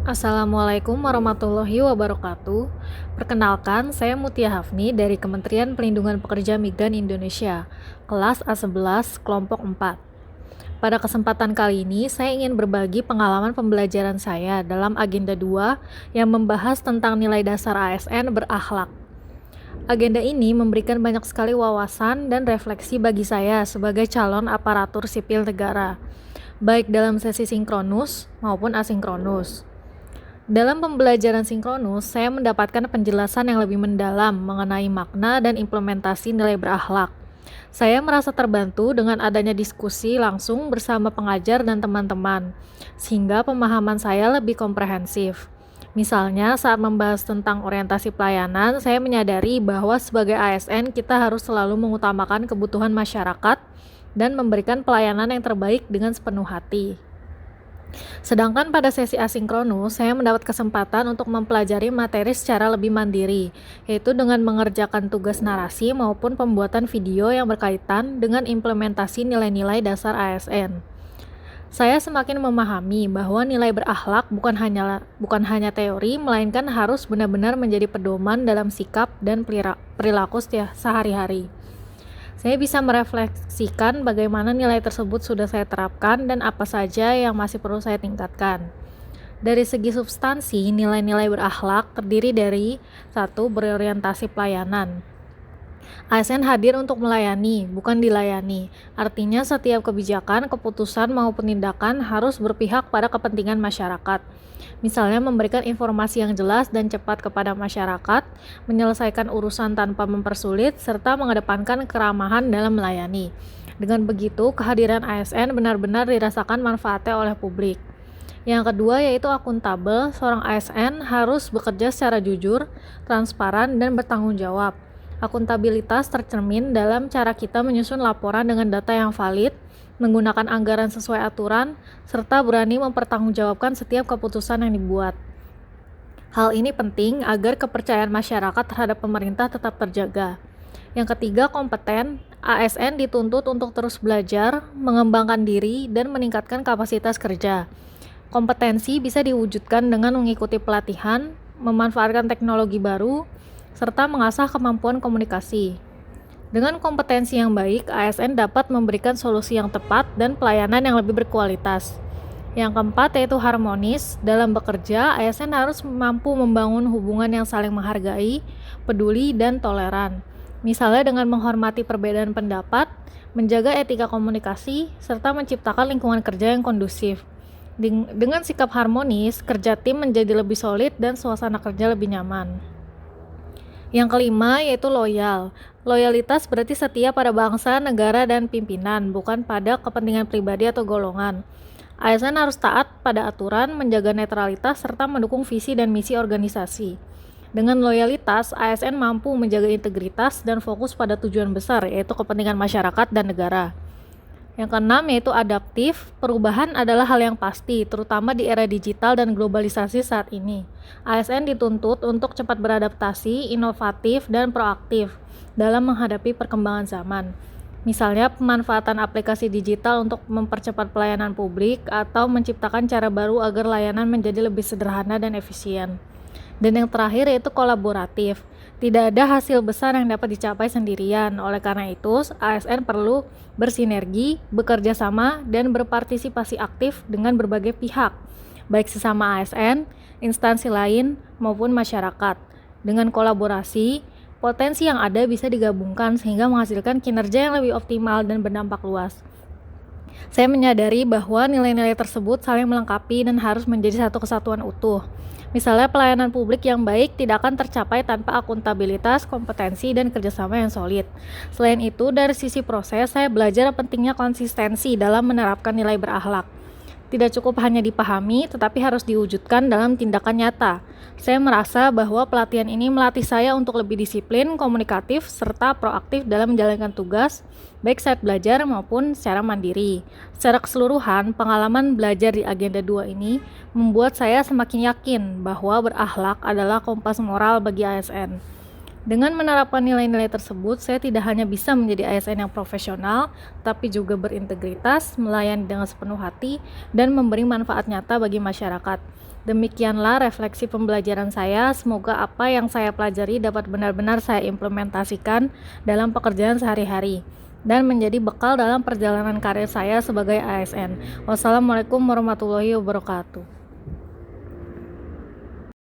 Assalamualaikum warahmatullahi wabarakatuh. Perkenalkan, saya Mutia Hafni dari Kementerian Perlindungan Pekerja Migran Indonesia, kelas A11, kelompok 4. Pada kesempatan kali ini, saya ingin berbagi pengalaman pembelajaran saya dalam agenda 2 yang membahas tentang nilai dasar ASN berakhlak. Agenda ini memberikan banyak sekali wawasan dan refleksi bagi saya sebagai calon aparatur sipil negara, baik dalam sesi sinkronus maupun asinkronus. Dalam pembelajaran sinkronus, saya mendapatkan penjelasan yang lebih mendalam mengenai makna dan implementasi nilai berakhlak. Saya merasa terbantu dengan adanya diskusi langsung bersama pengajar dan teman-teman, sehingga pemahaman saya lebih komprehensif. Misalnya, saat membahas tentang orientasi pelayanan, saya menyadari bahwa sebagai ASN kita harus selalu mengutamakan kebutuhan masyarakat dan memberikan pelayanan yang terbaik dengan sepenuh hati. Sedangkan pada sesi asinkronus, saya mendapat kesempatan untuk mempelajari materi secara lebih mandiri, yaitu dengan mengerjakan tugas narasi maupun pembuatan video yang berkaitan dengan implementasi nilai-nilai dasar ASN. Saya semakin memahami bahwa nilai berakhlak bukan hanya teori, melainkan harus benar-benar menjadi pedoman dalam sikap dan perilaku sehari-hari. Saya bisa merefleksikan bagaimana nilai tersebut sudah saya terapkan dan apa saja yang masih perlu saya tingkatkan. Dari segi substansi, nilai-nilai berakhlak terdiri dari 1. Berorientasi pelayanan. ASN hadir untuk melayani, bukan dilayani. Artinya setiap kebijakan, keputusan maupun tindakan harus berpihak pada kepentingan masyarakat. Misalnya memberikan informasi yang jelas dan cepat kepada masyarakat, menyelesaikan urusan tanpa mempersulit, serta mengedepankan keramahan dalam melayani. Dengan begitu, kehadiran ASN benar-benar dirasakan manfaatnya oleh publik. Yang kedua yaitu akuntabel. Seorang ASN harus bekerja secara jujur, transparan, dan bertanggung jawab. Akuntabilitas tercermin dalam cara kita menyusun laporan dengan data yang valid, menggunakan anggaran sesuai aturan, serta berani mempertanggungjawabkan setiap keputusan yang dibuat. Hal ini penting agar kepercayaan masyarakat terhadap pemerintah tetap terjaga. Yang ketiga, kompeten. ASN dituntut untuk terus belajar, mengembangkan diri, dan meningkatkan kapasitas kerja. Kompetensi bisa diwujudkan dengan mengikuti pelatihan, memanfaatkan teknologi baru, serta mengasah kemampuan komunikasi. Dengan kompetensi yang baik, ASN dapat memberikan solusi yang tepat dan pelayanan yang lebih berkualitas. Yang keempat yaitu harmonis. Dalam bekerja, ASN harus mampu membangun hubungan yang saling menghargai, peduli, dan toleran. Misalnya dengan menghormati perbedaan pendapat, menjaga etika komunikasi, serta menciptakan lingkungan kerja yang kondusif. Dengan sikap harmonis, kerja tim menjadi lebih solid dan suasana kerja lebih nyaman. Yang kelima yaitu loyal. Loyalitas berarti setia pada bangsa, negara, dan pimpinan, bukan pada kepentingan pribadi atau golongan. ASN harus taat pada aturan, menjaga netralitas, serta mendukung visi dan misi organisasi. Dengan loyalitas, ASN mampu menjaga integritas dan fokus pada tujuan besar, yaitu kepentingan masyarakat dan negara. Yang keenam yaitu adaptif. Perubahan adalah hal yang pasti, terutama di era digital dan globalisasi saat ini. ASN dituntut untuk cepat beradaptasi, inovatif, dan proaktif dalam menghadapi perkembangan zaman. Misalnya pemanfaatan aplikasi digital untuk mempercepat pelayanan publik atau menciptakan cara baru agar layanan menjadi lebih sederhana dan efisien. Dan yang terakhir yaitu kolaboratif. Tidak ada hasil besar yang dapat dicapai sendirian. Oleh karena itu, ASN perlu bersinergi, bekerja sama, dan berpartisipasi aktif dengan berbagai pihak, baik sesama ASN, instansi lain, maupun masyarakat. Dengan kolaborasi, potensi yang ada bisa digabungkan sehingga menghasilkan kinerja yang lebih optimal dan berdampak luas. Saya menyadari bahwa nilai-nilai tersebut saling melengkapi dan harus menjadi satu kesatuan utuh. Misalnya pelayanan publik yang baik tidak akan tercapai tanpa akuntabilitas, kompetensi, dan kerjasama yang solid. Selain itu, dari sisi proses, saya belajar pentingnya konsistensi dalam menerapkan nilai berakhlak. Tidak cukup hanya dipahami, tetapi harus diwujudkan dalam tindakan nyata. Saya merasa bahwa pelatihan ini melatih saya untuk lebih disiplin, komunikatif, serta proaktif dalam menjalankan tugas, baik saat belajar maupun secara mandiri. Secara keseluruhan, pengalaman belajar di agenda 2 ini membuat saya semakin yakin bahwa berakhlak adalah kompas moral bagi ASN. Dengan menerapkan nilai-nilai tersebut, saya tidak hanya bisa menjadi ASN yang profesional, tapi juga berintegritas, melayani dengan sepenuh hati, dan memberi manfaat nyata bagi masyarakat. Demikianlah refleksi pembelajaran saya. Semoga apa yang saya pelajari dapat benar-benar saya implementasikan dalam pekerjaan sehari-hari dan menjadi bekal dalam perjalanan karir saya sebagai ASN. Wassalamualaikum warahmatullahi wabarakatuh.